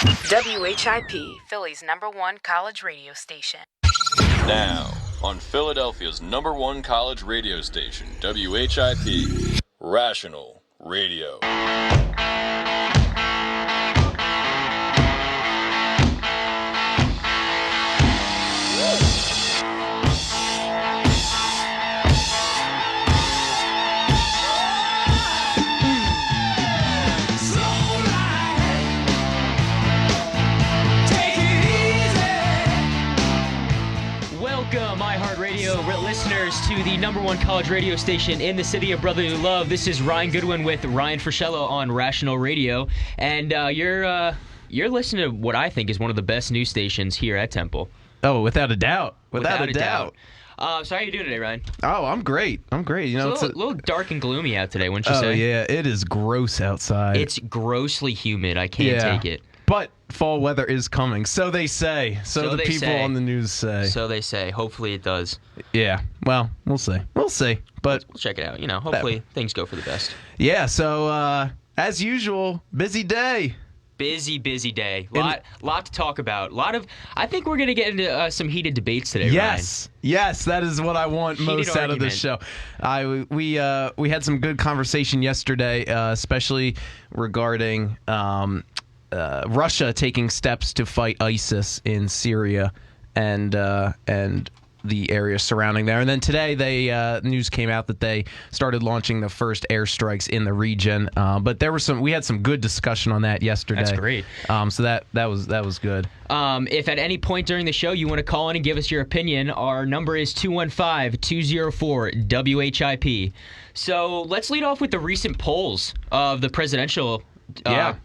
WHIP, Philly's #1 college radio station. Now, on Philadelphia's #1 college radio station, WHIP, Rational Radio. Welcome, iHeartRadio listeners, to the #1 college radio station in the city of brotherly love. This is Ryan Goodwin with Ryan Frischello on Rational Radio, and you're listening to what I think is one of the best news stations here at Temple. Oh, without a doubt. Without a doubt. So how are you doing today, Ryan? Oh, I'm great. You know, It's a little dark and gloomy out today, wouldn't you say? Oh, yeah. It is gross outside. It's grossly humid. I can't take it. But fall weather is coming. So they say. So the people on the news say. So they say. Hopefully it does. Yeah. Well, we'll see. But We'll check it out. You know, hopefully things go for the best. yeah, so as usual, busy day. Busy day. Lot to talk about. I think we're going to get into some heated debates today, Yes. Yes, that is what I want most out of this show. We had some good conversation yesterday, especially regarding Russia taking steps to fight ISIS in Syria and the area surrounding there. And then today, news came out that they started launching the first airstrikes in the region. But we had some good discussion on that yesterday. That's great. So that was good. If at any point during the show you want to call in and give us your opinion, our number is 215-204-WHIP. So let's lead off with the recent polls of the presidential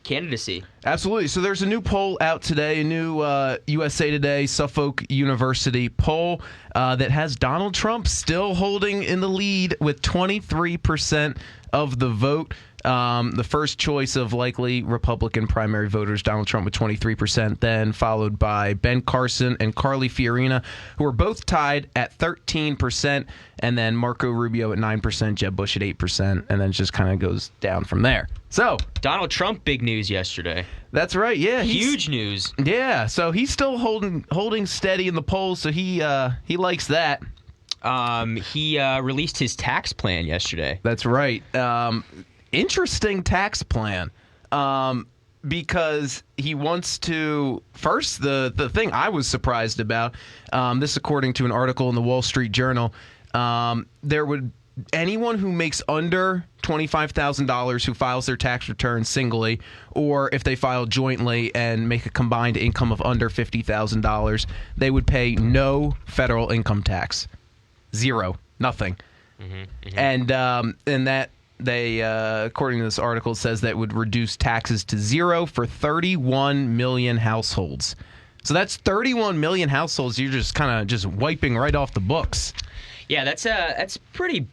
candidacy. Absolutely. So there's a new poll out today, a new USA Today, Suffolk University poll that has Donald Trump still holding in the lead with 23% of the vote. The first choice of likely Republican primary voters, Donald Trump with 23%, then followed by Ben Carson and Carly Fiorina, who are both tied at 13%, and then Marco Rubio at 9%, Jeb Bush at 8%, and then it just kind of goes down from there. So Donald Trump, big news yesterday. That's right. Yeah, huge news. Yeah, so he's still holding steady in the polls, so he likes that. He released his tax plan yesterday. That's right. Interesting tax plan, because he wants to first the thing I was surprised about. This according to an article in the Wall Street Journal. Anyone who makes under $25,000 who files their tax return singly, or if they file jointly and make a combined income of under $50,000, they would pay no federal income tax. Zero. Nothing. And that they, according to this article, says that would reduce taxes to zero for 31 million households. So that's 31 million households you're just kind of wiping right off the books. Yeah, that's a pretty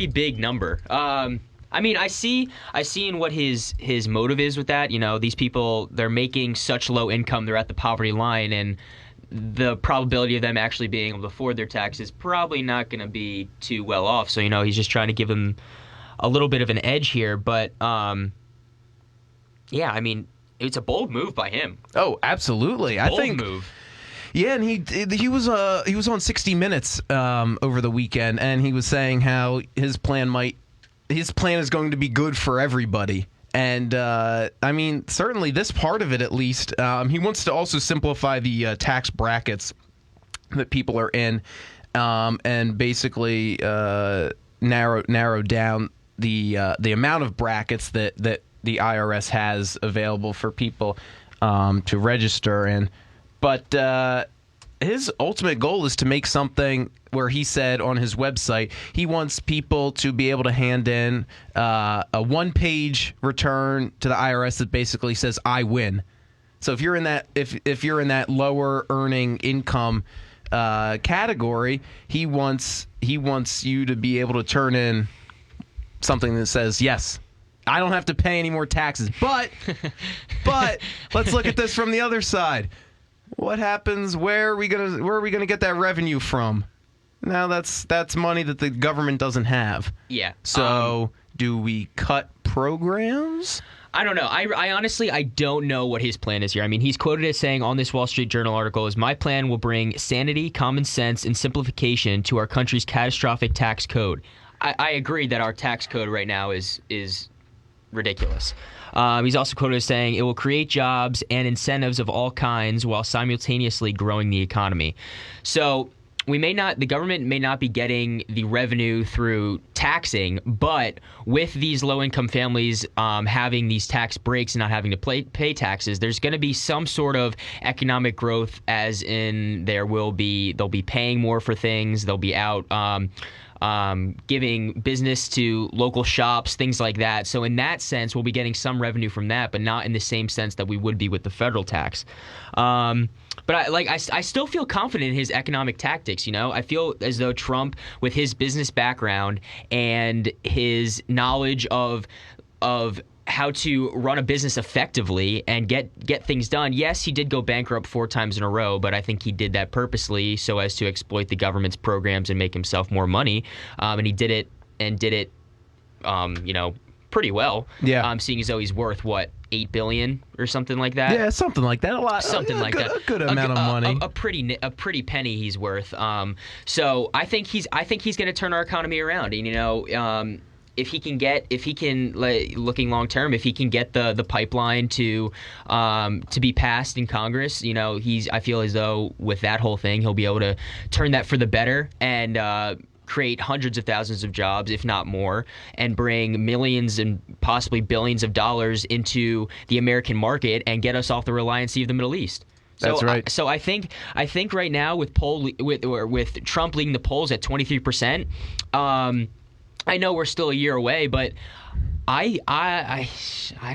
big number. I mean, I see in what his motive is with that. You know, these people, they're making such low income, they're at the poverty line, and the probability of them actually being able to afford their taxes is probably not going to be too well off. So, you know, he's just trying to give them a little bit of an edge here. But, yeah, I mean, it's a bold move by him. Oh, absolutely. Bold move. Yeah, and he was on 60 Minutes over the weekend, and he was saying how his plan is going to be good for everybody. And I mean, certainly this part of it, at least, he wants to also simplify the tax brackets that people are in, and basically narrow down the amount of brackets that the IRS has available for people to register in. But his ultimate goal is to make something where he said on his website he wants people to be able to hand in a one-page return to the IRS that basically says "I win." So if you're in that if you're in that lower earning income category, he wants you to be able to turn in something that says yes. I don't have to pay any more taxes. But let's look at this from the other side. What happens? Where are we gonna get that revenue from? Now that's money that the government doesn't have. Yeah. So do we cut programs? I don't know. I honestly, I don't know what his plan is here. I mean, he's quoted as saying on this Wall Street Journal article is, "My plan will bring sanity, common sense, and simplification to our country's catastrophic tax code." I agree that our tax code right now is ridiculous. He's also quoted as saying, "It will create jobs and incentives of all kinds while simultaneously growing the economy." So the government may not be getting the revenue through taxing, but with these low-income families having these tax breaks and not having to pay taxes, there's going to be some sort of economic growth, as in they'll be paying more for things, they'll be out giving business to local shops, things like that. So in that sense, we'll be getting some revenue from that, but not in the same sense that we would be with the federal tax. But I still feel confident in his economic tactics. I feel as though Trump, with his business background and his knowledge of how to run a business effectively and get things done. Yes, he did go bankrupt 4 times in a row, but I think he did that purposely so as to exploit the government's programs and make himself more money. And he did it, pretty well. Yeah. Seeing as though he's worth $8 billion or something like that. Yeah, something like that. A lot. Something like that. A good amount of money. A pretty penny he's worth. So I think he's going to turn our economy around. And looking long term, if he can get the pipeline to be passed in Congress, I feel as though with that whole thing, he'll be able to turn that for the better and create hundreds of thousands of jobs, if not more, and bring millions and possibly billions of dollars into the American market and get us off the reliancy of the Middle East. That's right. So I think right now with Trump leading the polls at 23%, I know we're still a year away, but I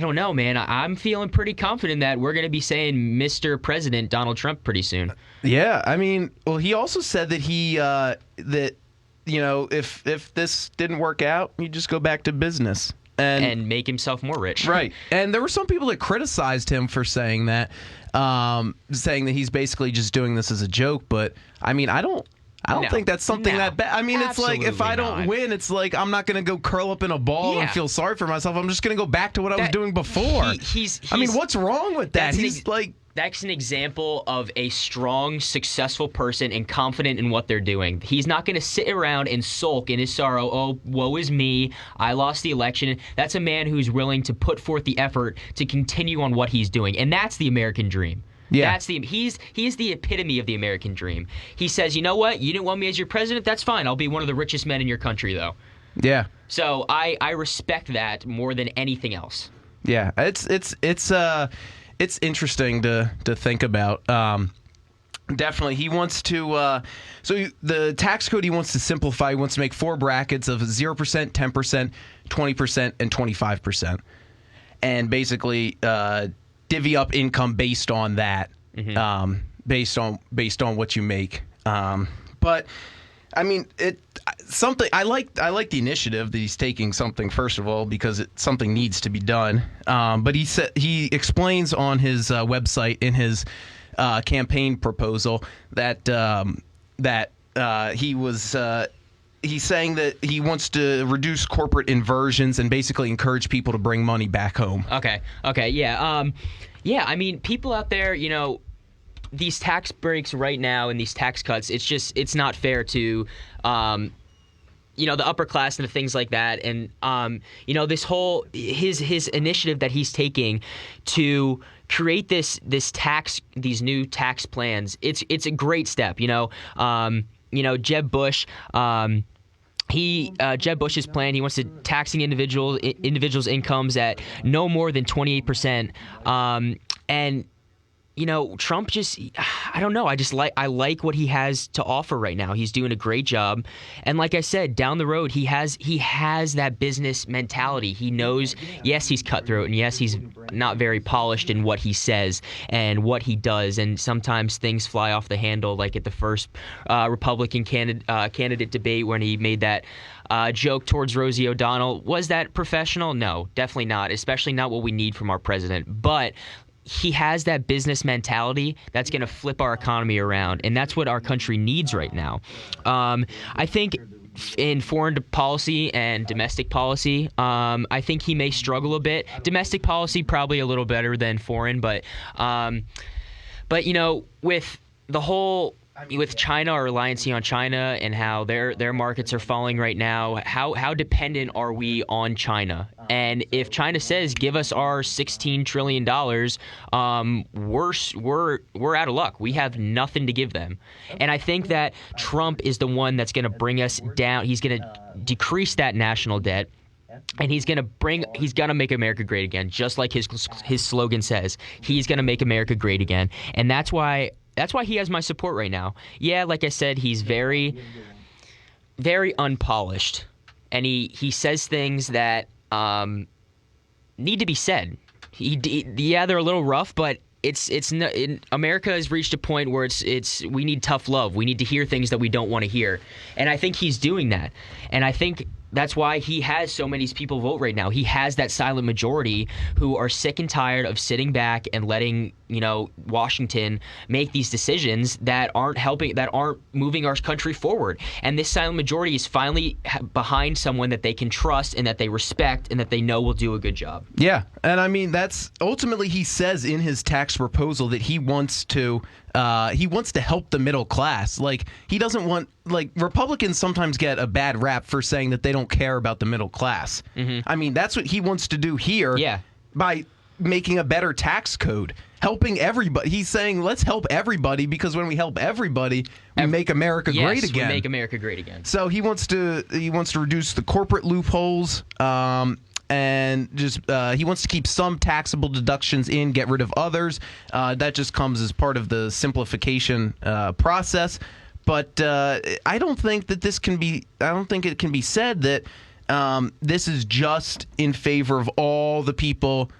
don't know, man. I'm feeling pretty confident that we're going to be saying Mr. President Donald Trump pretty soon. Yeah, I mean, well, he also said that if this didn't work out, he'd just go back to business and make himself more rich. Right. And there were some people that criticized him for saying that, saying that he's basically just doing this as a joke. But I mean, I don't think that's something that bad. I mean, it's like if I don't win, it's like I'm not going to go curl up in a ball and feel sorry for myself. I'm just going to go back to what I was doing before. I mean, what's wrong with that? That's an example of a strong, successful person and confident in what they're doing. He's not going to sit around and sulk in his sorrow. Oh, woe is me. I lost the election. That's a man who's willing to put forth the effort to continue on what he's doing. And that's the American dream. Yeah. He is the epitome of the American dream. He says, you know what? You didn't want me as your president? That's fine. I'll be one of the richest men in your country, though. Yeah. So I respect that more than anything else. Yeah. It's interesting to think about. Definitely, he wants to. So the tax code he wants to simplify. He wants to make 4 brackets of 0%, 10%, 20%, and 25%, and basically divvy up income based on that, based on what you make. But I mean, I like the initiative that he's taking something, first of all, because something needs to be done. But he explains on his website in his campaign proposal that he's saying that he wants to reduce corporate inversions and basically encourage people to bring money back home. Okay, yeah. I mean, people out there, these tax breaks right now and these tax cuts, it's not fair to the upper class and the things like that. And this whole his initiative that he's taking to create these new tax plans, it's a great step. Jeb Bush, Jeb Bush's plan, he wants to taxing individuals' incomes at no more than 28%. And Trump I don't know. I like what he has to offer right now. He's doing a great job. And like I said, down the road, he has that business mentality. He knows, yes, he's cutthroat, and yes, he's not very polished in what he says and what he does. And sometimes things fly off the handle, like at the first Republican candidate debate when he made that joke towards Rosie O'Donnell. Was that professional? No, definitely not, especially not what we need from our president. But he has that business mentality that's going to flip our economy around, and that's what our country needs right now. I think in foreign policy and domestic policy. I think he may struggle a bit. Domestic policy probably a little better than foreign, but you know, with the whole with China, our reliance on China and how their markets are falling right now, how dependent are we on China? And if China says give us our $16 trillion, we're out of luck. We have nothing to give them. And I think that Trump is the one that's going to bring us down. He's going to decrease that national debt. And he's gonna make America great again, just like his slogan says. He's gonna make America great again, and that's why he has my support right now. Yeah, like I said, he's very, very unpolished, and he says things that need to be said. They're a little rough, but America has reached a point where we need tough love. We need to hear things that we don't want to hear, and I think he's doing that, and I think that's why he has so many people vote right now. He has that silent majority who are sick and tired of sitting back and letting, you know, Washington make these decisions that aren't moving our country forward. And this silent majority is finally behind someone that they can trust and that they respect and that they know will do a good job. Yeah, and I mean that's ultimately he says in his tax proposal that he wants to help the middle class. Like he doesn't want Republicans sometimes get a bad rap for saying that they don't care about the middle class. Mm-hmm. I mean that's what he wants to do here. Yeah. By making a better tax code, helping everybody. He's saying let's help everybody because when we help everybody, we make America great again. Yes, we make America great again. So he wants to reduce the corporate loopholes. And just he wants to keep some taxable deductions in, get rid of others. That just comes as part of the simplification process. But I don't think that this can be. I don't think it can be said that this is just in favor of all the people.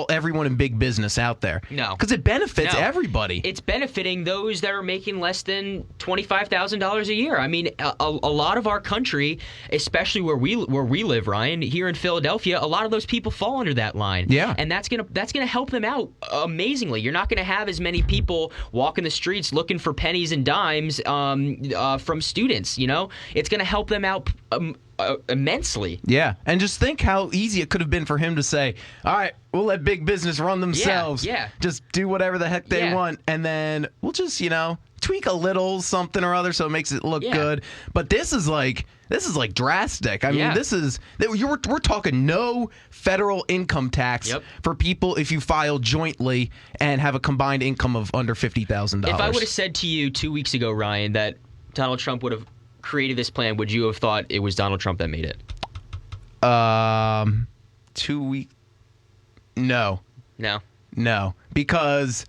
Everyone in big business out there. No. Because it benefits everybody. It's benefiting those that are making less than $25,000 a year. I mean, a lot of our country, especially where we live, Ryan, here in Philadelphia, a lot of those people fall under that line. Yeah. And that's gonna help them out amazingly. You're not gonna have as many people walking the streets looking for pennies and dimes from students, you know? It's gonna help them out immensely. Yeah, and just think how easy it could have been for him to say, all right, we'll let big business run themselves. Yeah. Just do whatever the heck they want, and then we'll just, you know, tweak a little something or other so it makes it look good. But this is like drastic. I mean, we're talking no federal income tax for people if you file jointly and have a combined income of under $50,000. If I would have said to you 2 weeks ago, Ryan, that Donald Trump would have created this plan, would you have thought it was Donald Trump that made it? 2 weeks. No, because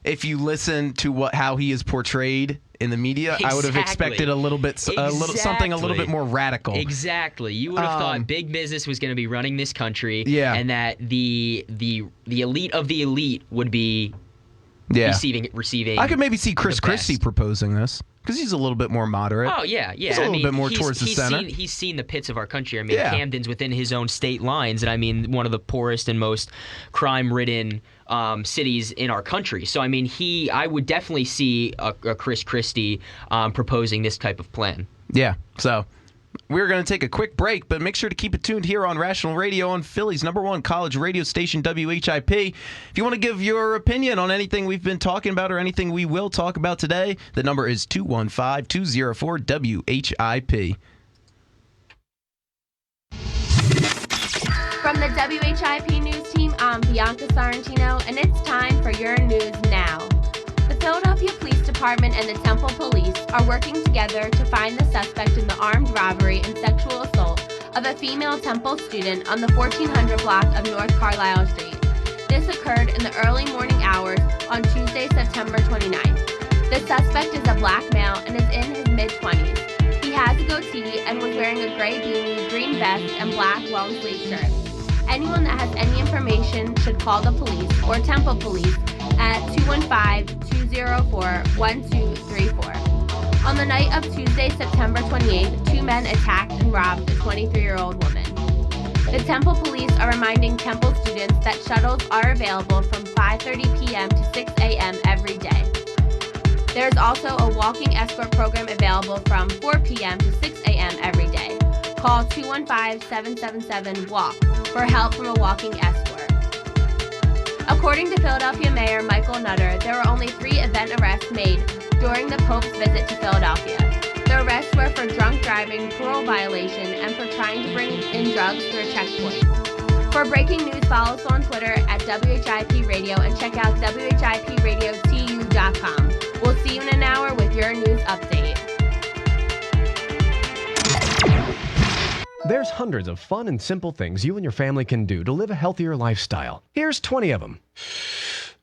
if you listen to how he is portrayed in the media, I would have expected a little bit, something a little bit more radical. Exactly. You would have thought big business was going to be running this country, and that the elite of the elite would be receiving. I could maybe see Chris Christie proposing this. Because he's a little bit more moderate. Oh, yeah. He's a little bit more towards the center. He's seen the pits of our country. I mean, Camden's within his own state lines, and I mean, one of the poorest and most crime-ridden cities in our country. So, I mean, I would definitely see a Chris Christie proposing this type of plan. Yeah, so we're going to take a quick break, but make sure to keep it tuned here on Rational Radio on Philly's #1 college radio station, WHIP. If you want to give your opinion on anything we've been talking about or anything we will talk about today, the number is 215-204-WHIP. From the WHIP News Team, I'm Bianca Sorrentino, and it's time for your news now. The Philadelphia Police Department and the Temple Police are working together to find the suspect in the armed robbery and sexual assault of a female Temple student on the 1400 block of North Carlisle Street. This occurred in the early morning hours on Tuesday, September 29th. The suspect is a black male and is in his mid-20s. He has a goatee and was wearing a gray beanie, green vest, and black long-sleeve shirt. Anyone that has any information should call the police or Temple Police at 215-204-1234. On the night of Tuesday, September 28th, two men attacked and robbed a 23-year-old woman. The Temple Police are reminding Temple students that shuttles are available from 5:30 p.m. to 6 a.m. every day. There's also a walking escort program available from 4 p.m. to 6 a.m. every day. Call 215-777-WALK for help from a walking escort. According to Philadelphia Mayor Michael Nutter, there were only 3 event arrests made during the Pope's visit to Philadelphia. The arrests were for drunk driving, parole violation, and for trying to bring in drugs through a checkpoint. For breaking news, follow us on Twitter at WHIP Radio and check out WHIPRadioTU.com. We'll see you in an hour with your news update. There's hundreds of fun and simple things you and your family can do to live a healthier lifestyle. Here's 20 of them.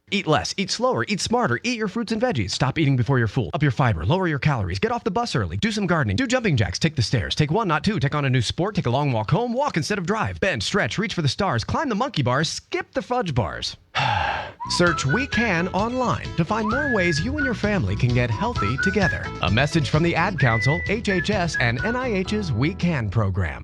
Eat less, eat slower, eat smarter, eat your fruits and veggies. Stop eating before you're full. Up your fiber, lower your calories, get off the bus early, do some gardening, do jumping jacks, take the stairs, take 1, not 2, take on a new sport, take a long walk home, walk instead of drive, bend, stretch, reach for the stars, climb the monkey bars, skip the fudge bars. Search We Can online to find more ways you and your family can get healthy together. A message from the Ad Council, HHS, and NIH's We Can program.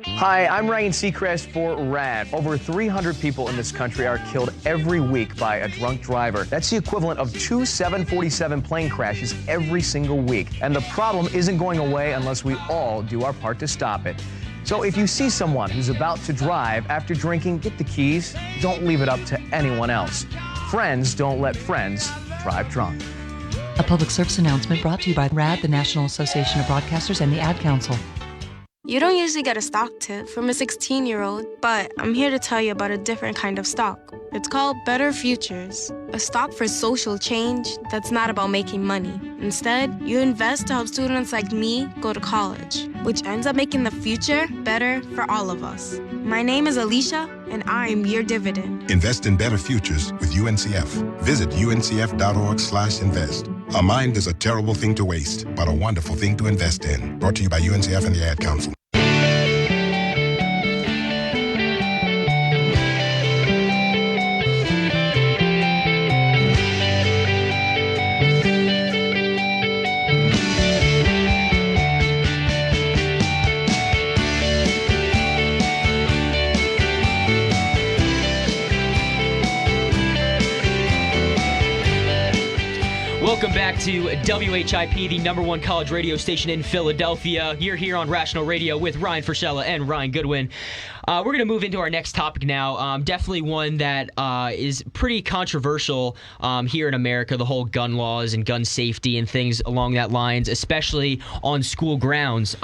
Hi, I'm Ryan Seacrest for RAD. Over 300 people in this country are killed every week by a drunk driver. That's the equivalent of 2 747 plane crashes every single week. And the problem isn't going away unless we all do our part to stop it. So if you see someone who's about to drive after drinking, get the keys. Don't leave it up to anyone else. Friends don't let friends drive drunk. A public service announcement brought to you by RAD, the National Association of Broadcasters, and the Ad Council. You don't usually get a stock tip from a 16-year-old, but I'm here to tell you about a different kind of stock. It's called Better Futures, a stock for social change that's not about making money. Instead, you invest to help students like me go to college, which ends up making the future better for all of us. My name is Alicia, and I'm your dividend. Invest in better futures with UNCF. Visit uncf.org/invest. A mind is a terrible thing to waste, but a wonderful thing to invest in. Brought to you by UNCF and the Ad Council. Welcome back to WHIP, the #1 college radio station in Philadelphia. You're here on Rational Radio with Ryan Frischella and Ryan Goodwin. We're going to move into our next topic now. Definitely one that is pretty controversial here in America, the whole gun laws and gun safety and things along that lines, especially on school grounds.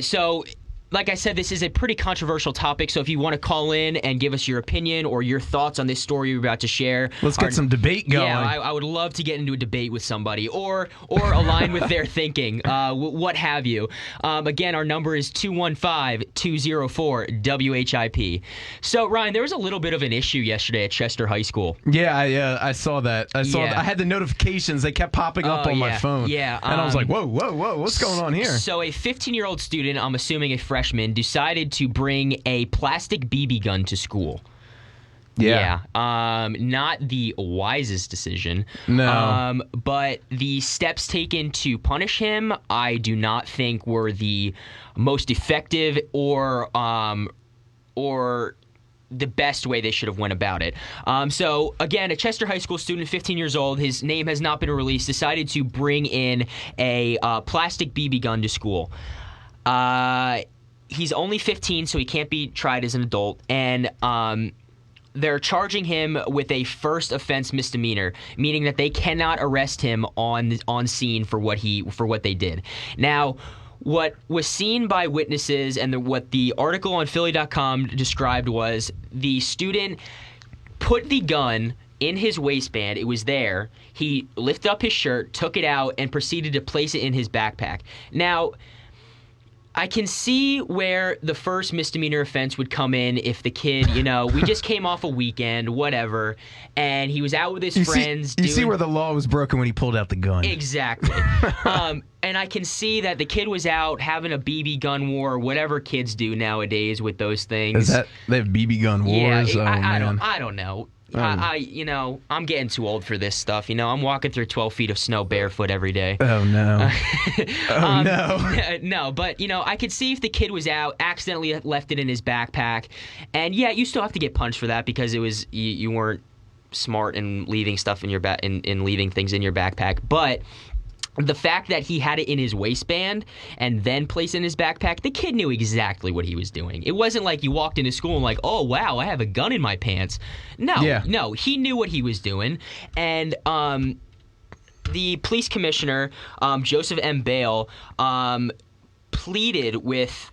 So like I said, this is a pretty controversial topic, so if you want to call in and give us your opinion or your thoughts on this story we're about to share. Let's get some debate going. Yeah, I would love to get into a debate with somebody or align with their thinking, what have you. Again, our number is 215-204-WHIP. So, Ryan, there was a little bit of an issue yesterday at Chester High School. Yeah, I saw that. I had the notifications. They kept popping up on my phone. Yeah. And I was like, whoa, what's going on here? So a 15-year-old student, I'm assuming a freshman, decided to bring a plastic BB gun to school. Yeah. Not the wisest decision. No. But the steps taken to punish him, I do not think were the most effective or the best way they should have went about it. So, again, a Chester High School student, 15 years old, his name has not been released, decided to bring in a plastic BB gun to school. He's only 15, so he can't be tried as an adult, and they're charging him with a first offense misdemeanor, meaning that they cannot arrest him on scene for what they did. Now, what was seen by witnesses and what the article on Philly.com described was the student put the gun in his waistband. It was there. He lifted up his shirt, took it out, and proceeded to place it in his backpack. Now, I can see where the first misdemeanor offense would come in if the kid, we just came off a weekend, whatever, and he was out with his friends. You see where the law was broken when he pulled out the gun. Exactly. And I can see that the kid was out having a BB gun war, or whatever kids do nowadays with those things. They have BB gun wars? Yeah, I don't know. I'm getting too old for this stuff. I'm walking through 12 feet of snow barefoot every day. Oh, no. No. No, but, I could see if the kid was out, accidentally left it in his backpack. And, yeah, you still have to get punched for that because it was you weren't smart in leaving stuff in your in leaving things in your backpack, but the fact that he had it in his waistband and then placed it in his backpack, the kid knew exactly what he was doing. It wasn't like you walked into school and like, oh, wow, I have a gun in my pants. No, he knew what he was doing. And the police commissioner, Joseph M. Bale, pleaded with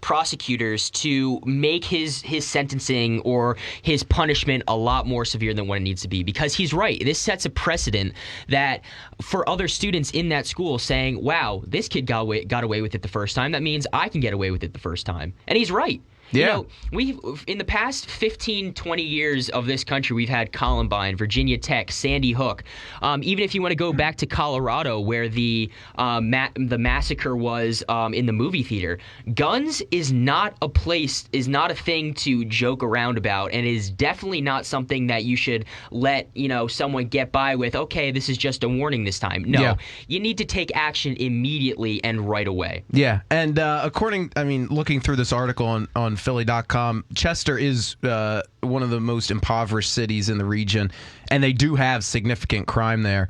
prosecutors to make his sentencing or his punishment a lot more severe than what it needs to be, because he's right. This sets a precedent that for other students in that school saying, wow, this kid got away with it the first time. That means I can get away with it the first time. And he's right. Yeah. You know, we've in the past 15, 20 years of this country, we've had Columbine, Virginia Tech, Sandy Hook. Even if you want to go back to Colorado, where the massacre was in the movie theater, guns is not a thing to joke around about, and is definitely not something that you should let someone get by with. Okay, this is just a warning this time. No, you need to take action immediately and right away. Yeah, and looking through this article on Philly.com, Chester is one of the most impoverished cities in the region, and they do have significant crime there.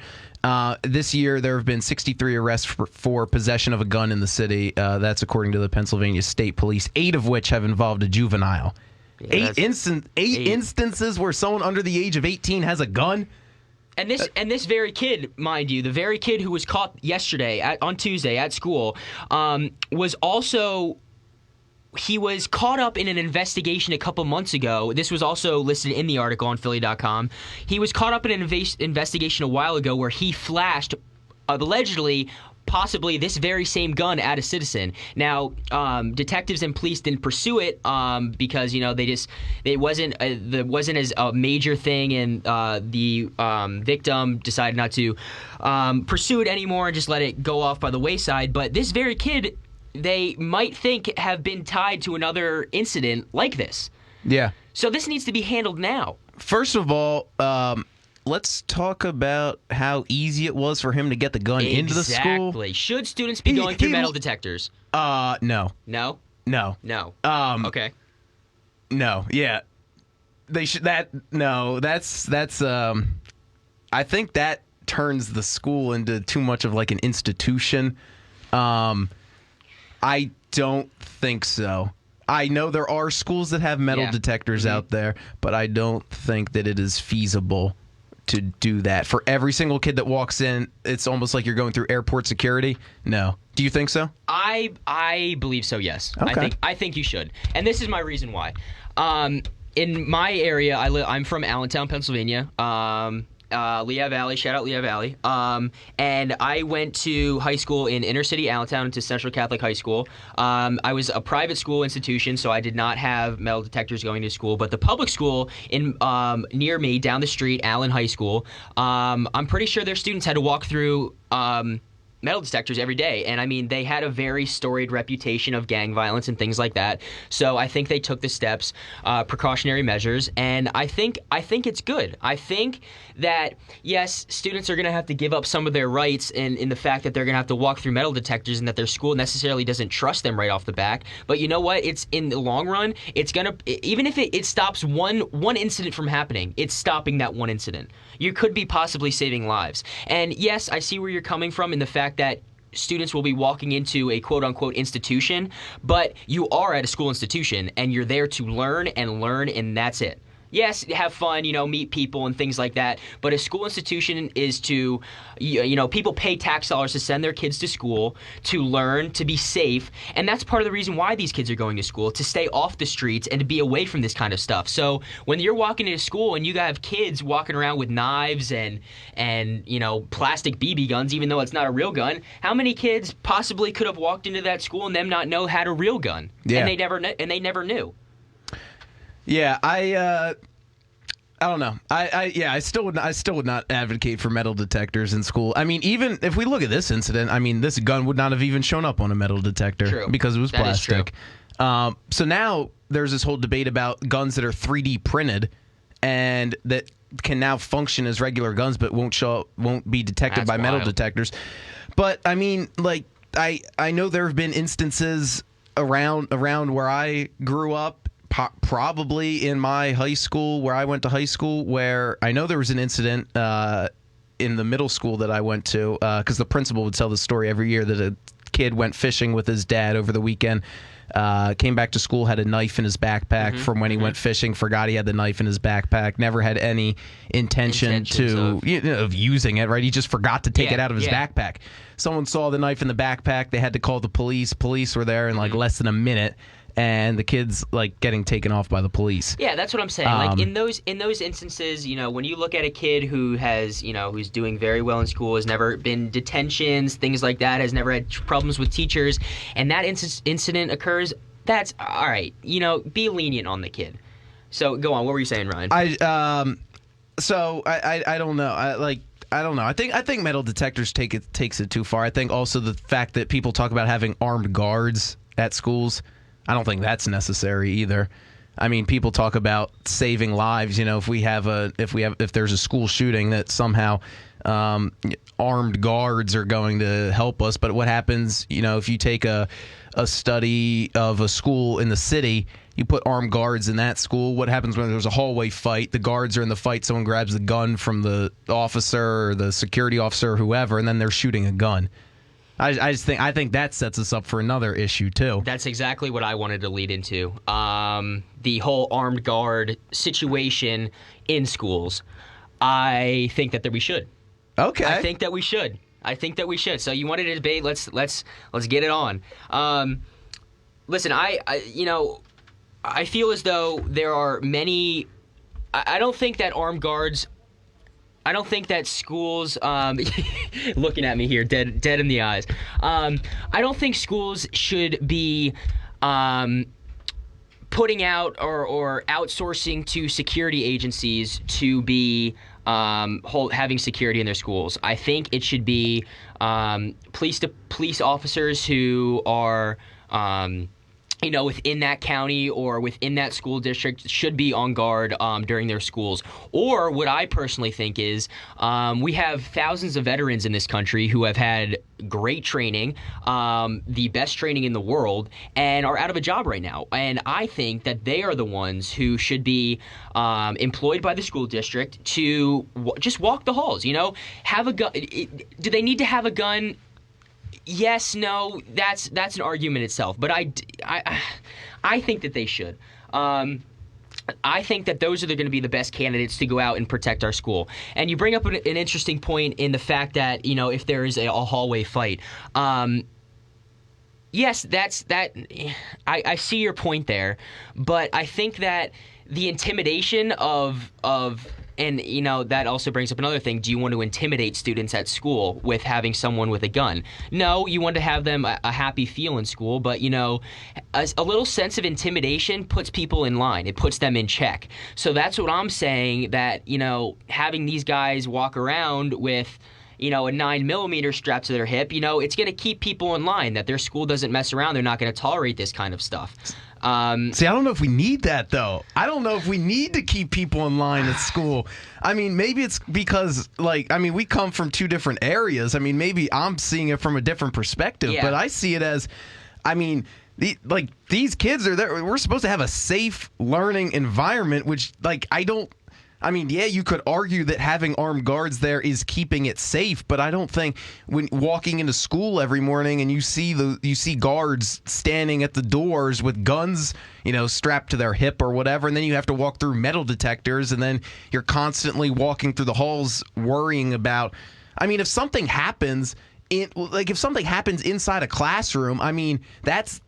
This year, there have been 63 arrests for possession of a gun in the city. That's according to the Pennsylvania State Police, 8 of which have involved a juvenile. Yeah, 8 instances where someone under the age of 18 has a gun. And this very kid, mind you, the very kid who was caught yesterday on Tuesday at school, was also. He was caught up in an investigation a couple months ago. This was also listed in the article on Philly.com. He was caught up in an investigation a while ago where he flashed, allegedly, possibly this very same gun at a citizen. Now, detectives and police didn't pursue it because it wasn't as a major thing, and the victim decided not to pursue it anymore and just let it go off by the wayside. But this very kid, they might think, have been tied to another incident like this. Yeah. So this needs to be handled now. First of all, let's talk about how easy it was for him to get the gun into the school. Exactly. Should students be going through metal detectors? No. No? No. No. Okay. No. Yeah. They should. That's. I think that turns the school into too much of like an institution. I don't think so. I know there are schools that have metal detectors out there, but I don't think that it is feasible to do that. For every single kid that walks in, it's almost like you're going through airport security. No. Do you think so? I believe so, yes. Okay. I think you should. And this is my reason why. In my area, I'm from Allentown, Pennsylvania. Lehigh Valley, shout out Lehigh Valley. And I went to high school in inner city Allentown, to Central Catholic High School. I was a private school institution, so I did not have metal detectors going to school. But the public school in near me, down the street, Allen High School, I'm pretty sure their students had to walk through metal detectors every day. And I mean, they had a very storied reputation of gang violence and things like that. So I think they took the steps, precautionary measures, and I think it's good. I think that, yes, students are going to have to give up some of their rights in the fact that they're going to have to walk through metal detectors and that their school necessarily doesn't trust them right off the back. But you know what? It's in the long run, it's going to, even if it stops one incident from happening, it's stopping that one incident. You could be possibly saving lives. And yes, I see where you're coming from in the fact that students will be walking into a quote-unquote institution, but you are at a school institution, and you're there to learn, and that's it. Yes, have fun, meet people and things like that, but a school institution is to, people pay tax dollars to send their kids to school, to learn, to be safe, and that's part of the reason why these kids are going to school, to stay off the streets and to be away from this kind of stuff. So when you're walking into school and you have kids walking around with knives and plastic BB guns, even though it's not a real gun, how many kids possibly could have walked into that school and them not know had a real gun? Yeah. And they never knew. Yeah, I don't know. I still would not advocate for metal detectors in school. I mean, even if we look at this incident, I mean, this gun would not have even shown up on a metal detector because it was plastic. So now there's this whole debate about guns that are 3D printed and that can now function as regular guns but won't be detected by metal detectors. But I mean, like I know there have been instances around where I grew up, probably in my high school, where I went to high school, where I know there was an incident in the middle school that I went to, because the principal would tell the story every year that a kid went fishing with his dad over the weekend, came back to school, had a knife in his backpack from when he went fishing, forgot he had the knife in his backpack, never had any intention of using it, right? He just forgot to take it out of his backpack. Someone saw the knife in the backpack. They had to call the police. Police were there in like less than a minute. And the kid's like getting taken off by the police. Yeah, that's what I'm saying. Like in those instances, when you look at a kid who has, who's doing very well in school, has never been detentions, things like that, has never had problems with teachers, and that incident occurs, that's all right. Be lenient on the kid. So go on. What were you saying, Ryan? I don't know. I don't know. I think metal detectors takes it too far. I think also the fact that people talk about having armed guards at schools, I don't think that's necessary either. I mean, people talk about saving lives. If there's a school shooting, that somehow armed guards are going to help us. But what happens, if you take a study of a school in the city, you put armed guards in that school. What happens when there's a hallway fight? The guards are in the fight. Someone grabs the gun from the officer or the security officer or whoever, and then they're shooting a gun. I think that sets us up for another issue too. That's exactly what I wanted to lead into. The whole armed guard situation in schools. I think that we should. Okay. I think that we should. So you wanted to debate? Let's get it on. Listen, I feel as though there are many. I don't think that armed guards. I don't think that schools, looking at me here, dead in the eyes. I don't think schools should be putting out or outsourcing to security agencies to be having security in their schools. I think it should be police officers who are within that county or within that school district should be on guard during their schools. Or what I personally think is we have thousands of veterans in this country who have had great training, the best training in the world, and are out of a job right now. And I think that they are the ones who should be employed by the school district to just walk the halls, have a gun. Do they need to have a gun? Yes, no, that's an argument itself. But I think that they should. I think that those are going to be the best candidates to go out and protect our school. And you bring up an interesting point in the fact that, if there is a hallway fight. Yes, I see your point there. But I think that the intimidation of and, that also brings up another thing. Do you want to intimidate students at school with having someone with a gun? No, you want to have them a happy feel in school, but, a little sense of intimidation puts people in line. It puts them in check. So that's what I'm saying, that, having these guys walk around with, a 9mm strapped to their hip, it's going to keep people in line, that their school doesn't mess around. They're not going to tolerate this kind of stuff. See, I don't know if we need that, though. I don't know if we need to keep people in line at school. I mean, maybe it's because, we come from two different areas. I mean, maybe I'm seeing it from a different perspective, but I see it as, these kids are there. We're supposed to have a safe learning environment, which, you could argue that having armed guards there is keeping it safe, but I don't think when walking into school every morning and you see guards standing at the doors with guns, strapped to their hip or whatever, and then you have to walk through metal detectors, and then you're constantly walking through the halls worrying about. If something happens inside a classroom, that's.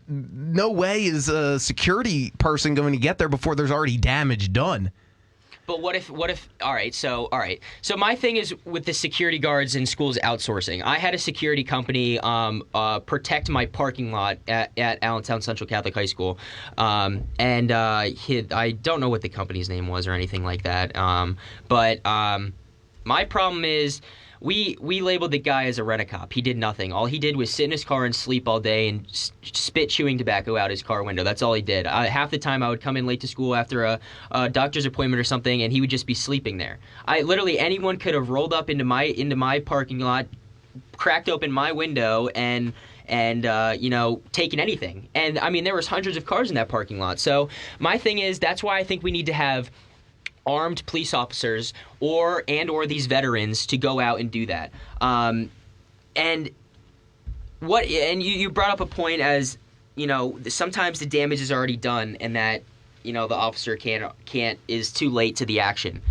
No way is a security person going to get there before there's already damage done. But what if all right. So my thing is with the security guards in schools outsourcing. I had a security company protect my parking lot at Allentown Central Catholic High School. I don't know what the company's name was or anything like that. But my problem is we labeled the guy as a rent-a-cop. He did nothing. All he did was sit in his car and sleep all day and spit chewing tobacco out his car window. That's all he did. Half the time I would come in late to school after a doctor's appointment or something, and he would just be sleeping there. Anyone could have rolled up into my parking lot, cracked open my window, and and taken anything. And I mean, there was hundreds of cars in that parking lot. So my thing is, that's why I think we need to have armed police officers or these veterans to go out and do that. And you brought up a point as, sometimes the damage is already done and that, the officer is too late to the action.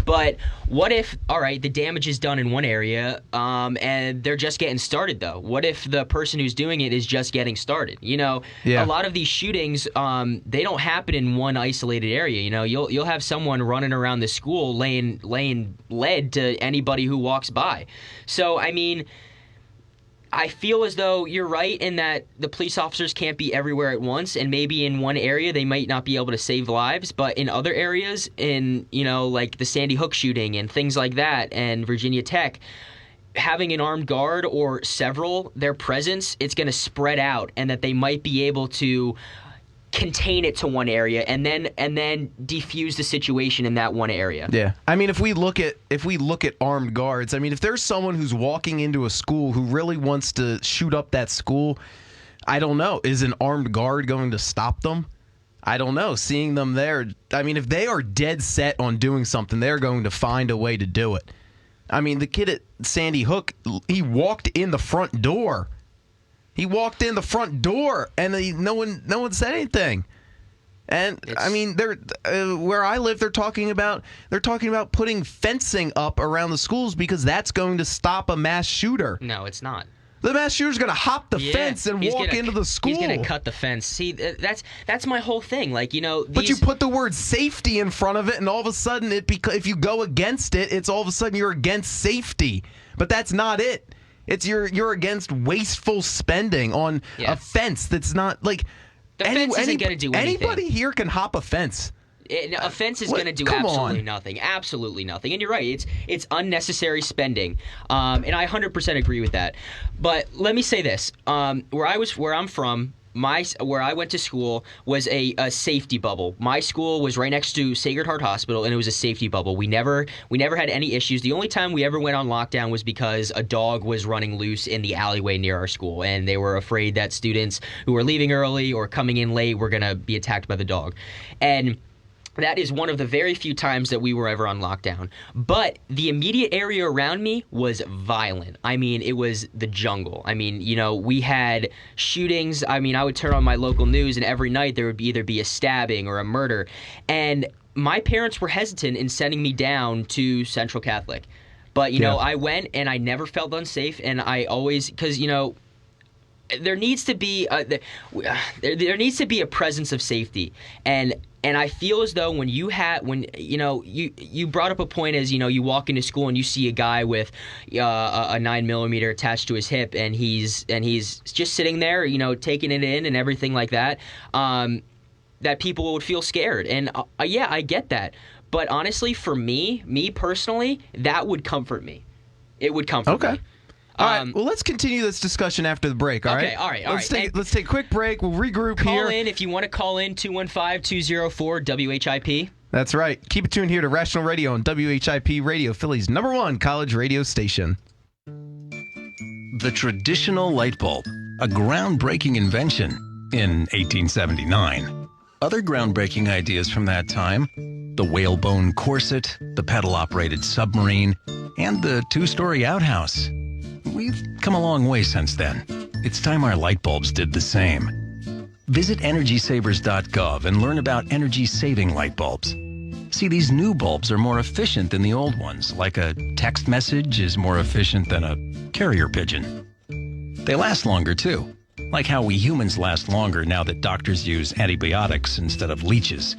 But what if, all right, the damage is done in one area, and they're just getting started, though? What if the person who's doing it is just getting started? A lot of these shootings, they don't happen in one isolated area. You'll have someone running around the school laying lead to anybody who walks by. So, I mean, I feel as though you're right in that the police officers can't be everywhere at once, and maybe in one area they might not be able to save lives, but in other areas, in like the Sandy Hook shooting and things like that, and Virginia Tech, having an armed guard or several, their presence, it's going to spread out, and that they might be able to contain it to one area and then defuse the situation in that one area. Yeah. I mean, if we look at armed guards, I mean, if there's someone who's walking into a school who really wants to shoot up that school, I don't know. Is an armed guard going to stop them? I don't know. Seeing them there, I mean, if they are dead set on doing something, they're going to find a way to do it. I mean, the kid at Sandy Hook, he walked in the front door. And no one said anything. And I mean, where I live, they're talking about putting fencing up around the schools because that's going to stop a mass shooter. No, it's not. The mass shooter's going to hop the fence and walk into the school. He's going to cut the fence. See, that's my whole thing. Like, but you put the word safety in front of it, and all of a sudden, if you go against it, it's all of a sudden you're against safety. But that's not it. It's you're against wasteful spending on a fence that's not like the fence isn't going to do anything. Anybody here can hop a fence. A fence is going to do nothing. Absolutely nothing. And you're right. It's unnecessary spending. And I 100% agree with that. But let me say this: where I'm from. Where I went to school was a safety bubble. My school was right next to Sacred Heart Hospital, and it was a safety bubble. We never had any issues. The only time we ever went on lockdown was because a dog was running loose in the alleyway near our school, and they were afraid that students who were leaving early or coming in late were going to be attacked by the dog. And that is one of the very few times that we were ever on lockdown. But the immediate area around me was violent. I mean, it was the jungle. I mean, we had shootings. I mean, I would turn on my local news, and every night there would either be a stabbing or a murder. And my parents were hesitant in sending me down to Central Catholic. But, I went, and I never felt unsafe. And I always, because, there needs to be a presence of safety. And I feel as though when you brought up a point as, you walk into school and you see a guy with a 9mm attached to his hip, and he's just sitting there, taking it in and everything like that, that people would feel scared. And yeah, I get that. But honestly, for me personally, that would comfort me. It would comfort me. All right, well, let's continue this discussion after the break, all right? Let's take a quick break. We'll regroup here. Call in if you want to call in, 215-204-WHIP. That's right. Keep it tuned here to Rational Radio on WHIP Radio, Philly's #1 college radio station. The traditional light bulb, a groundbreaking invention in 1879. Other groundbreaking ideas from that time, the whalebone corset, the pedal-operated submarine, and the two-story outhouse. We've come a long way since then. It's time our light bulbs did the same. Visit EnergySavers.gov and learn about energy-saving light bulbs. See, these new bulbs are more efficient than the old ones, like a text message is more efficient than a carrier pigeon. They last longer, too, like how we humans last longer now that doctors use antibiotics instead of leeches.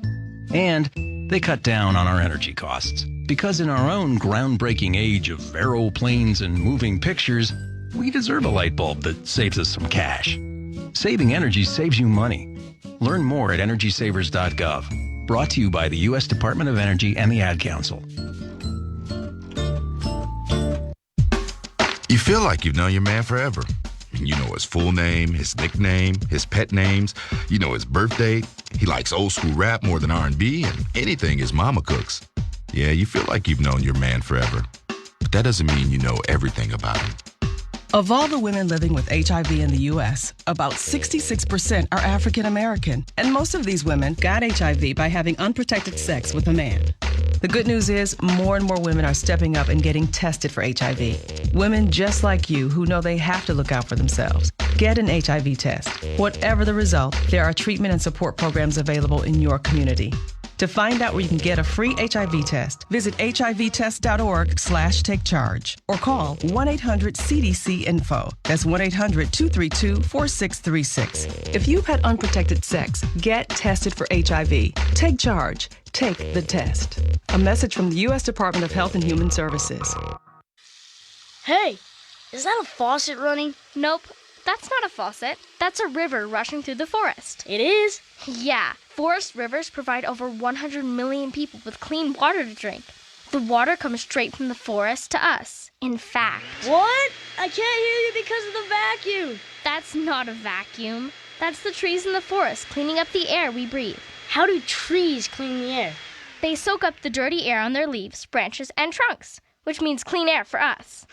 And they cut down on our energy costs. Because in our own groundbreaking age of aeroplanes and moving pictures, we deserve a light bulb that saves us some cash. Saving energy saves you money. Learn more at EnergySavers.gov. Brought to you by the U.S. Department of Energy and the Ad Council. You feel like you've known your man forever. You know his full name, his nickname, his pet names. You know his birthday. He likes old school rap more than R&B and anything his mama cooks. Yeah, you feel like you've known your man forever. But that doesn't mean you know everything about him. Of all the women living with HIV in the U.S., about 66% are African American, and most of these women got HIV by having unprotected sex with a man. The good news is more and more women are stepping up and getting tested for HIV. Women just like you who know they have to look out for themselves. Get an HIV test. Whatever the result, there are treatment and support programs available in your community. To find out where you can get a free HIV test, visit hivtest.org/takecharge or call 1-800-CDC-INFO. That's 1-800-232-4636. If you've had unprotected sex, get tested for HIV. Take charge. Take the test. A message from the U.S. Department of Health and Human Services. Hey, is that a faucet running? Nope, that's not a faucet. That's a river rushing through the forest. It is? Yeah. Forest rivers provide over 100 million people with clean water to drink. The water comes straight from the forest to us. In fact... What? I can't hear you because of the vacuum. That's not a vacuum. That's the trees in the forest cleaning up the air we breathe. How do trees clean the air? They soak up the dirty air on their leaves, branches, and trunks, which means clean air for us.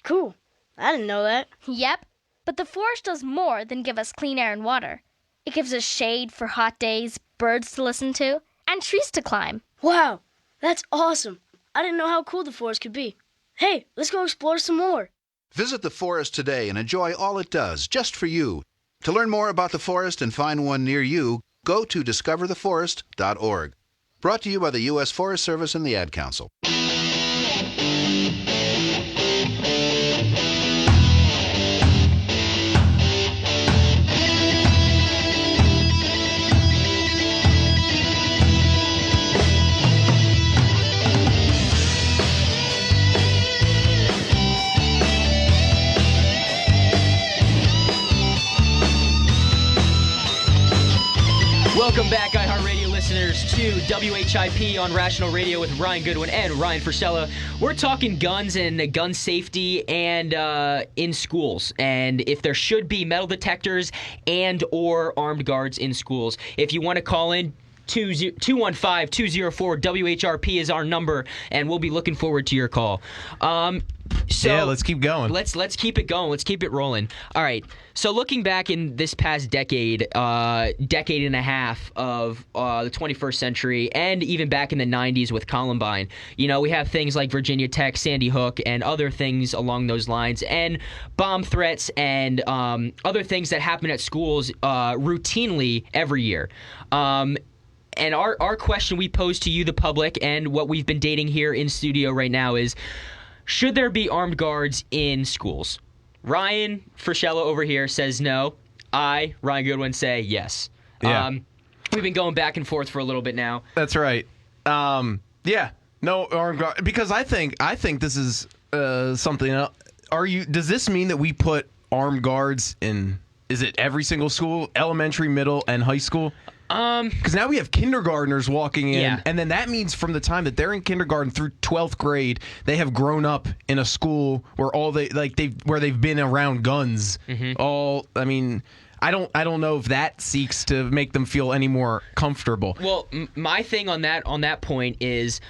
Cool. I didn't know that. Yep. But the forest does more than give us clean air and water. It gives us shade for hot days, birds to listen to, and trees to climb. Wow, that's awesome. I didn't know how cool the forest could be. Hey, let's go explore some more. Visit the forest today and enjoy all it does, just for you. To learn more about the forest and find one near you, go to discovertheforest.org. Brought to you by the U.S. Forest Service and the Ad Council. Welcome back, iHeartRadio listeners, to WHIP on Rational Radio with Ryan Goodwin and Ryan Frisella. We're talking guns and gun safety and in schools, and if there should be metal detectors and or armed guards in schools. If you want to call in, 215-204-WHRP is our number, and we'll be looking forward to your call. So let's keep going. Let's keep it going. Let's keep it rolling. All right. So looking back in this past decade and a half of the 21st century, and even back in the 90s with Columbine, we have things like Virginia Tech, Sandy Hook, and other things along those lines, and bomb threats and other things that happen at schools routinely every year. And our question we pose to you, the public, and what we've been dating here in studio right now is, should there be armed guards in schools? Ryan Frisella over here says no. I, Ryan Goodwin, say yes. Yeah. We've been going back and forth for a little bit now. That's right. Yeah, no armed guard, because I think this is something. Does this mean that we put armed guards in? Is it every single school, elementary, middle, and high school? Because now we have kindergartners walking in, and then that means from the time that they're in kindergarten through 12th grade, they have grown up in a school where they've been around guns. Mm-hmm. I don't know if that seeks to make them feel any more comfortable. Well, my thing on that point is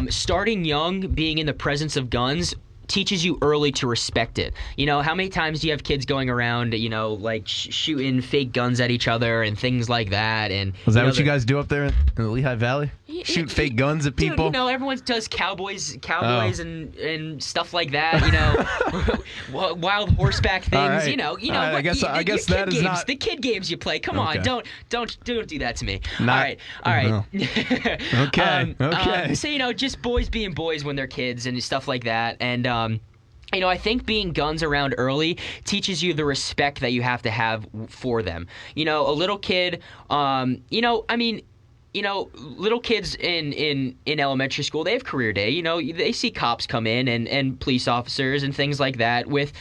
starting young, being in the presence of guns, teaches you early to respect it. How many times do you have kids going around, shooting fake guns at each other and things like that? And is that what you guys do up there in the Lehigh Valley? Shoot fake guns at people? Dude, everyone does cowboys and stuff like that. Wild horseback things. Right. I guess that is not the kid games you play. Come on, don't do that to me. Not, all right. Okay. So just boys being boys when they're kids and stuff like that, and I think being guns around early teaches you the respect that you have to have for them. A little kid, little kids in elementary school, they have career day. They see cops come in and police officers and things like that with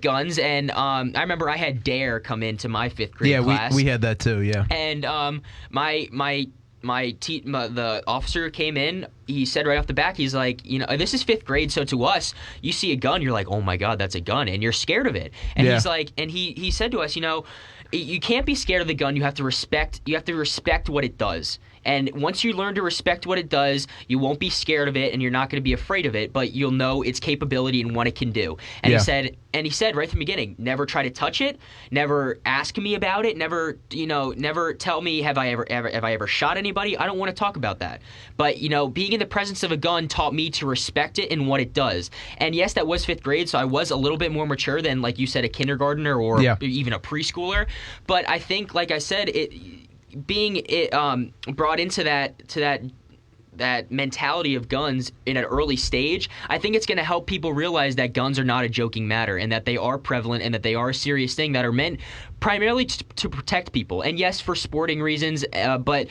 guns. And I remember I had DARE come into my 5th grade class. Yeah, we had that too. Yeah. And the officer came in. He said right off the back, he's like, this is 5th grade, so to us, you see a gun, you're like, oh my God, that's a gun, and you're scared of it. And he's like, and he said to us, you can't be scared of the gun. You have to respect what it does. And once you learn to respect what it does, you won't be scared of it and you're not going to be afraid of it, but you'll know its capability and what it can do. And he said right from the beginning, never try to touch it, never ask me about it, never tell me have I ever shot anybody. I don't want to talk about that. But being in the presence of a gun taught me to respect it and what it does. And yes, that was 5th grade, so I was a little bit more mature than, like you said, a kindergartner or even a preschooler. But I think, like I said, being brought into that mentality of guns in an early stage, I think it's going to help people realize that guns are not a joking matter and that they are prevalent and that they are a serious thing that are meant primarily to protect people. And yes, for sporting reasons, but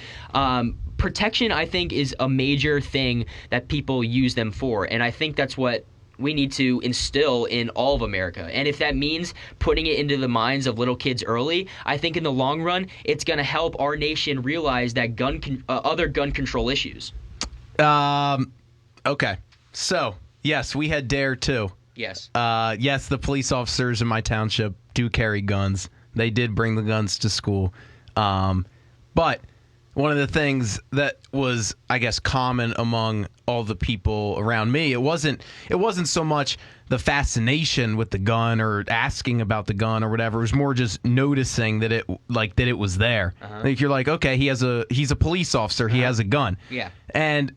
protection, I think, is a major thing that people use them for. And I think that's what we need to instill in all of America. And if that means putting it into the minds of little kids early, I think in the long run, it's going to help our nation realize that other gun control issues. Okay. So, yes, we had DARE too. Yes. Yes, the police officers in my township do carry guns. They did bring the guns to school. But one of the things that was, I guess, common among all the people around me, it wasn't so much the fascination with the gun or asking about the gun or whatever. It was more just noticing that it was there. Like, you're like, okay, he's a police officer. He has a gun. Yeah. And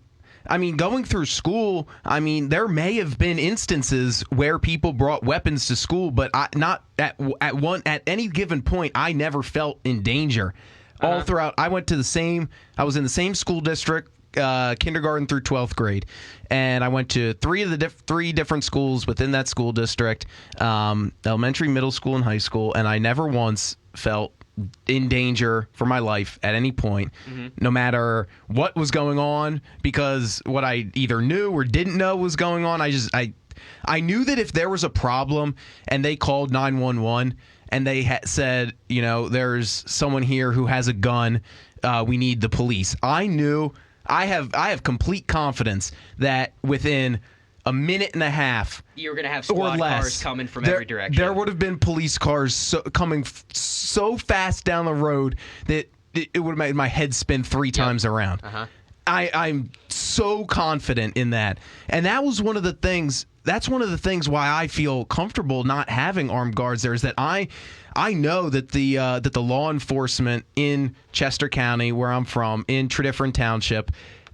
I mean, going through school, I mean, there may have been instances where people brought weapons to school, but not at any given point, I never felt in danger. All throughout, I was in the same school district, kindergarten through 12th grade, and I went to three different schools within that school district, elementary, middle school, and high school, and I never once felt in danger for my life at any point, no matter what was going on, because what I either knew or didn't know was going on, I knew that if there was a problem and they called 911 and they said, there's someone here who has a gun, we need the police. I knew, I have complete confidence that within a minute and a half, you were going to have squad cars coming from every direction. There would have been police cars coming so fast down the road that it would have made my head spin 3 times around. I'm so confident in that. And that was one of the things. That's one of the things why I feel comfortable not having armed guards there, is that I know that the law enforcement in Chester County, where I'm from, in Tredyffrin Township,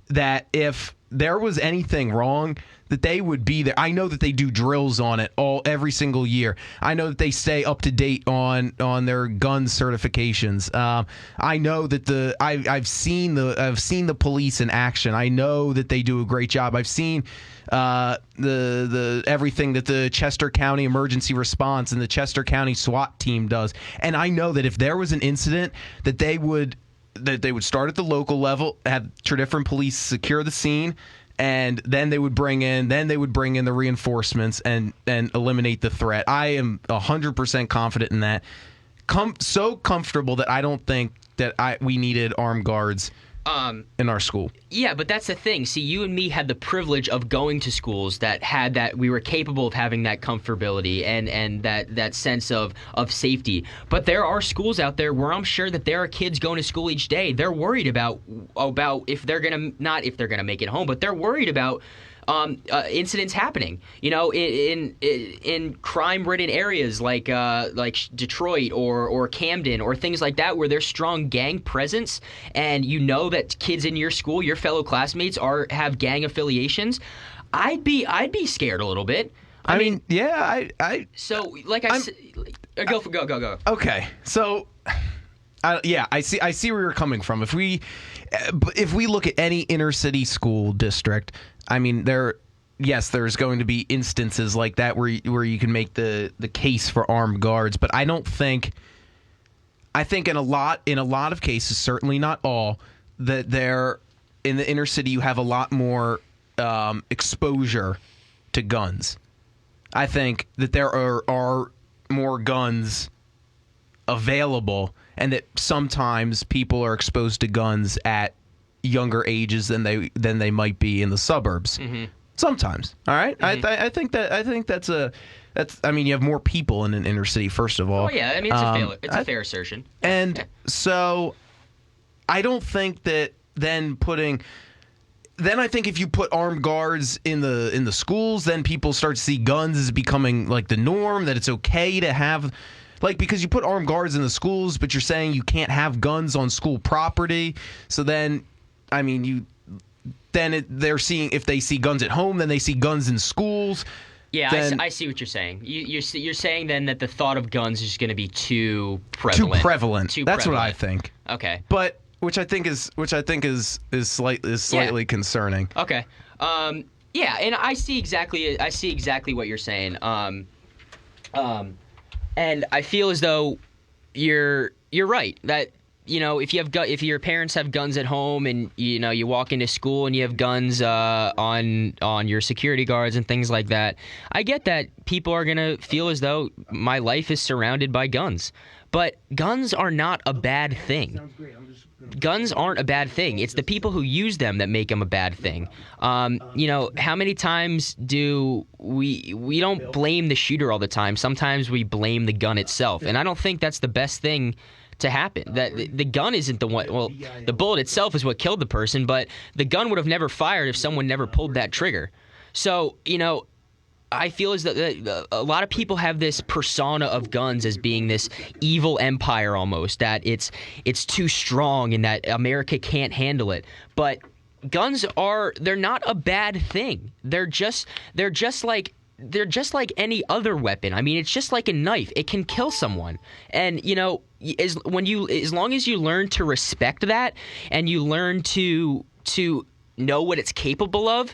that if there was anything wrong, that they would be there. I know that they do drills on it every single year. I know that they stay up to date on their gun certifications. I know that I've seen the police in action. I know that they do a great job. I've seen the everything that the Chester County Emergency Response and the Chester County SWAT team does. And I know that if there was an incident, that they would start at the local level, have Tredyffrin police secure the scene, and then they would bring in the reinforcements and eliminate the threat. I am 100% confident in that. So comfortable that I don't think that we needed armed guards in our school. Yeah, but that's the thing. See, you and me had the privilege of going to schools that had that. We were capable of having that comfortability and that sense of safety. But there are schools out there where I'm sure that there are kids going to school each day. They're worried about if they're gonna make it home, but they're worried about incidents happening, in crime-ridden areas like Detroit or Camden or things like that, where there's strong gang presence, and that kids in your school, your fellow classmates, have gang affiliations. I'd be scared a little bit. I mean, yeah, So, like I said, go. Okay, so. I see where you're coming from. If we look at any inner city school district, I mean, there's going to be instances like that where you can make the case for armed guards, but I think in a lot of cases, certainly not all, that there in the inner city you have a lot more exposure to guns. I think that there are more guns available, and that sometimes people are exposed to guns at younger ages than they might be in the suburbs. Mm-hmm. Sometimes, all right. Mm-hmm. I think that's I mean, you have more people in an inner city, first of all. Oh yeah, I mean it's a fair assertion. And so I don't think that then I think if you put armed guards in the schools, then people start to see guns as becoming like the norm, that it's okay to have, like, because you put armed guards in the schools, but you're saying you can't have guns on school property. So then, I mean, they're seeing, if they see guns at home, then they see guns in schools. Yeah, I see what you're saying. You're saying then that the thought of guns is just going to be too prevalent. That's what I think. Okay. But which I think is slightly concerning. Okay. Yeah, and I see exactly what you're saying. And I feel as though you're right that, you know, if your parents have guns at home and, you know, you walk into school and you have guns on your security guards and things like that, I get that people are going to feel as though my life is surrounded by guns. But guns are not a bad thing. Guns aren't a bad thing. It's the people who use them that make them a bad thing. You know, how many times do we don't blame the shooter all the time. Sometimes we blame the gun itself. And I don't think that's the best thing to happen. That the gun isn't the one. Well, the bullet itself is what killed the person, but the gun would have never fired if someone never pulled that trigger. So, you know, I feel as though a lot of people have this persona of guns as being this evil empire almost, that it's too strong and that America can't handle it. But guns they're not a bad thing. They're just like any other weapon. I mean, it's just like a knife. It can kill someone. And, you know, as long as you learn to respect that and you learn to know what it's capable of,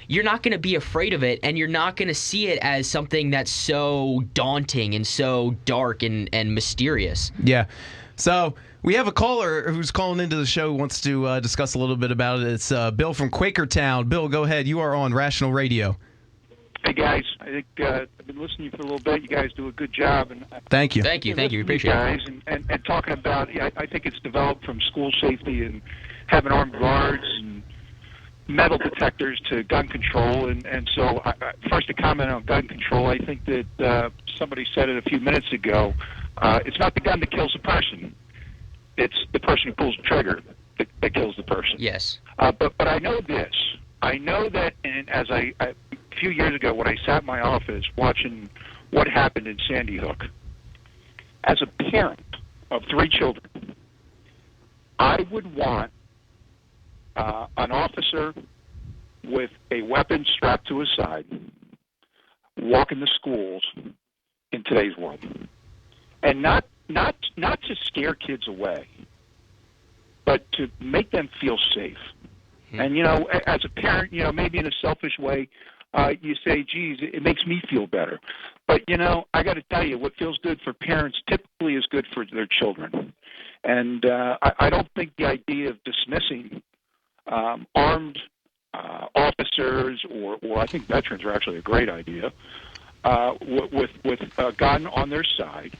you're not going to be afraid of it, and you're not going to see it as something that's so daunting and so dark and mysterious. Yeah. So we have a caller who's calling into the show, wants to discuss a little bit about it. It's Bill from Quakertown. Bill, go ahead. You are on Rational Radio. Hey, guys. I think I've been listening for a little bit. You guys do a good job. And Thank you. Thank you. We appreciate it. And talking about, I think it's developed from school safety and having armed guards and metal detectors to gun control. And so, first, to comment on gun control, I think that somebody said it a few minutes ago. It's not the gun that kills the person. It's the person who pulls the trigger that kills the person. Yes. But I know this. I know that, and as a few years ago when I sat in my office watching what happened in Sandy Hook, as a parent of 3 children, I would want an officer with a weapon strapped to his side walking the schools in today's world, and not to scare kids away, but to make them feel safe. And, you know, as a parent, you know, maybe in a selfish way, you say, geez, it makes me feel better. But, you know, I got to tell you, what feels good for parents typically is good for their children. And I don't think the idea of dismissing armed officers, or I think veterans are actually a great idea, with a gun on their side,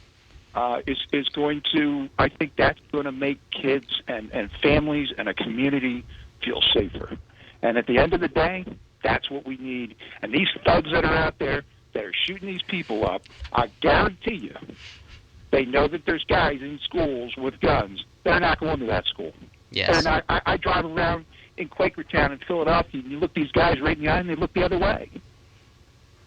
is going to, I think that's going to make kids and families and a community feel safer. And at the end of the day, that's what we need. And these thugs that are out there that are shooting these people up, I guarantee you, they know that there's guys in schools with guns. They're not going to that school. Yes. And I drive around in Quakertown in Philadelphia, and you look these guys right in the eye, and they look the other way.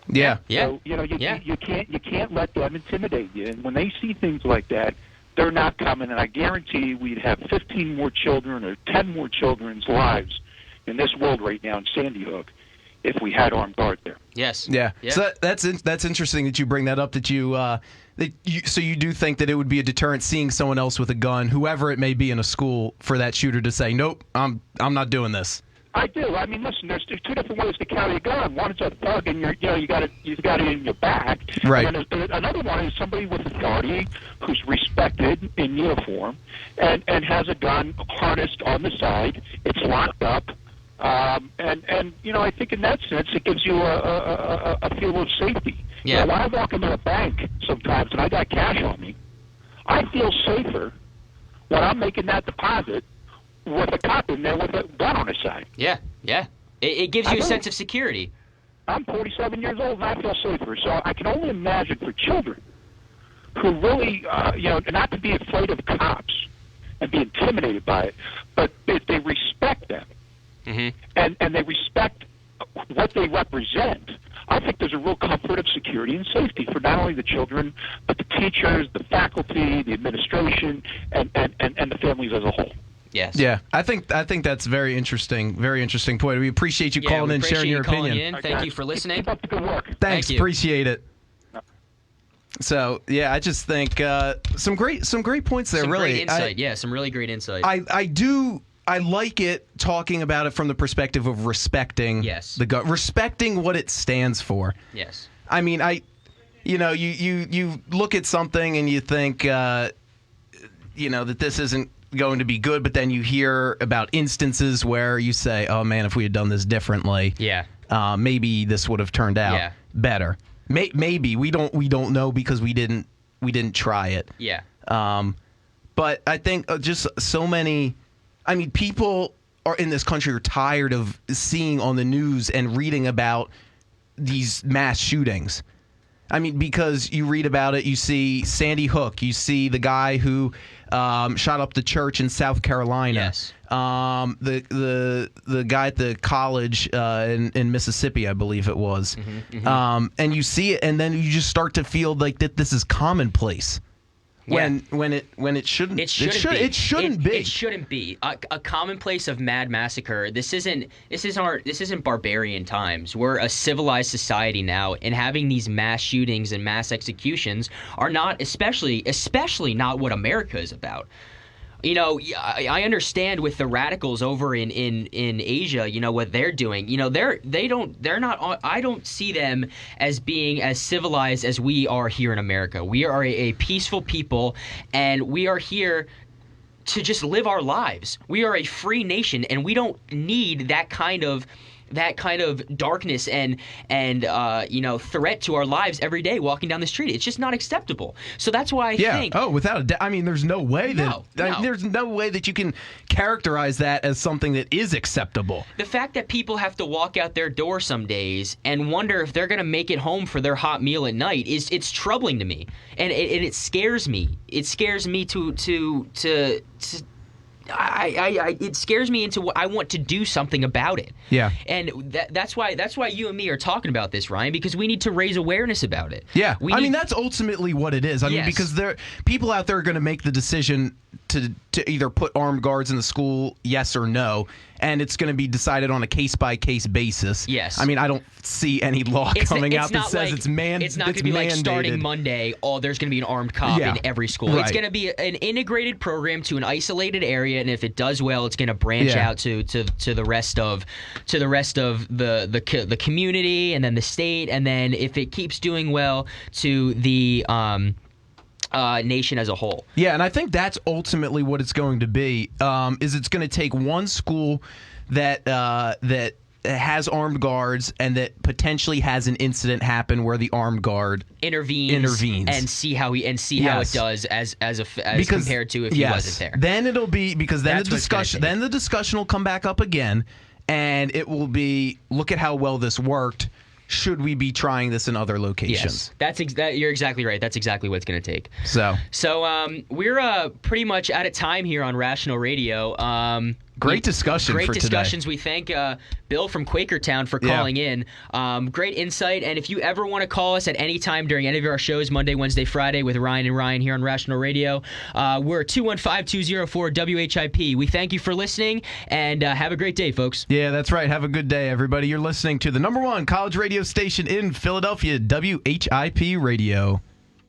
Yeah. So, you know, you can't let them intimidate you. And when they see things like that, they're not coming. And I guarantee we'd have 15 more children or 10 more children's lives in this world right now in Sandy Hook if we had armed guards there. Yes. Yeah. So that's interesting that you bring that up. So you do think that it would be a deterrent seeing someone else with a gun, whoever it may be in a school, for that shooter to say, nope, I'm not doing this. I do. I mean, listen, there's 2 different ways to carry a gun. One is a thug, and you got it in your back. Right. And then another one is somebody with authority who's respected in uniform and has a gun harnessed on the side. It's locked up. And you know, I think in that sense it gives you a feel of safety. Yeah. You know, when I walk into a bank sometimes and I got cash on me, I feel safer when I'm making that deposit with a cop in there with a gun on his side. Yeah. It gives you a sense of security. I'm 47 years old and I feel safer. So I can only imagine for children who really, you know, not to be afraid of cops and be intimidated by it. But if they respect them and they respect what they represent, I think there's a real comfort of security and safety for not only the children, but the teachers, the faculty, the administration, and the families as a whole. Yes. Yeah, I think that's very interesting point. We appreciate you calling in, sharing your opinion. Thank you for listening. Keep up the good work. Thanks, Thank you. appreciate it. So yeah, I just think some great points there. Some really, great insight. Some really great insight. I like it talking about it from the perspective of respecting respecting what it stands for. Yes. I mean, you look at something and you think that this isn't going to be good, but then you hear about instances where you say, "Oh man, if we had done this differently, maybe this would have turned out better." Maybe we don't know because we didn't try it. Yeah. But I think just so many. I mean, people in this country are tired of seeing on the news and reading about these mass shootings. I mean, because you read about it, you see Sandy Hook, you see the guy who shot up the church in South Carolina. Yes. The guy at the college in Mississippi, I believe it was. And you see it, and then you just start to feel like that this is commonplace. When it shouldn't be a commonplace of mad massacre. This isn't barbarian times. We're a civilized society now, and having these mass shootings and mass executions are not, especially not what America is about. I understand with the radicals over in Asia, what they're doing. I don't see them as being as civilized as we are here in America. We are a peaceful people, and we are here to just live our lives. We are a free nation, and we don't need that kind of darkness and threat to our lives every day walking down the street. It's just not acceptable. So that's why I think. Oh, without a doubt. I mean, there's no way there's no way that you can characterize that as something that is acceptable. The fact that people have to walk out their door some days and wonder if they're going to make it home for their hot meal at night it's troubling to me, and it scares me. It scares me it scares me into what I want to do something about it. Yeah. And that's why you and me are talking about this, Ryan, because we need to raise awareness about it. Yeah. I mean, that's ultimately what it is. I mean, because people out there are going to make the decision to either put armed guards in the school, yes or no, and it's going to be decided on a case-by-case basis. Yes. I mean, I don't see any law coming out that says it's mandated. It's not going to be like starting Monday, there's going to be an armed cop in every school. Right. It's going to be an integrated program to an isolated area, and if it does well, it's going to branch out to the rest of the community, and then the state, and then if it keeps doing well, to the nation as a whole. Yeah, and I think that's ultimately what it's going to be. Is it's going to take one school that has armed guards and that potentially has an incident happen where the armed guard intervenes and see how it does as compared to if he wasn't there. Then it'll be the discussion will come back up again, and it will be, look at how well this worked. Should we be trying this in other locations? Yes, you're exactly right. That's exactly what it's going to take. So we're pretty much out of time here on Rational Radio. Great discussion for today. Great discussions. We thank Bill from Quakertown for calling in. Great insight. And if you ever want to call us at any time during any of our shows, Monday, Wednesday, Friday, with Ryan and Ryan here on Rational Radio, we're 215-204-WHIP. We thank you for listening, and have a great day, folks. Yeah, that's right. Have a good day, everybody. You're listening to the #1 college radio station in Philadelphia, WHIP Radio.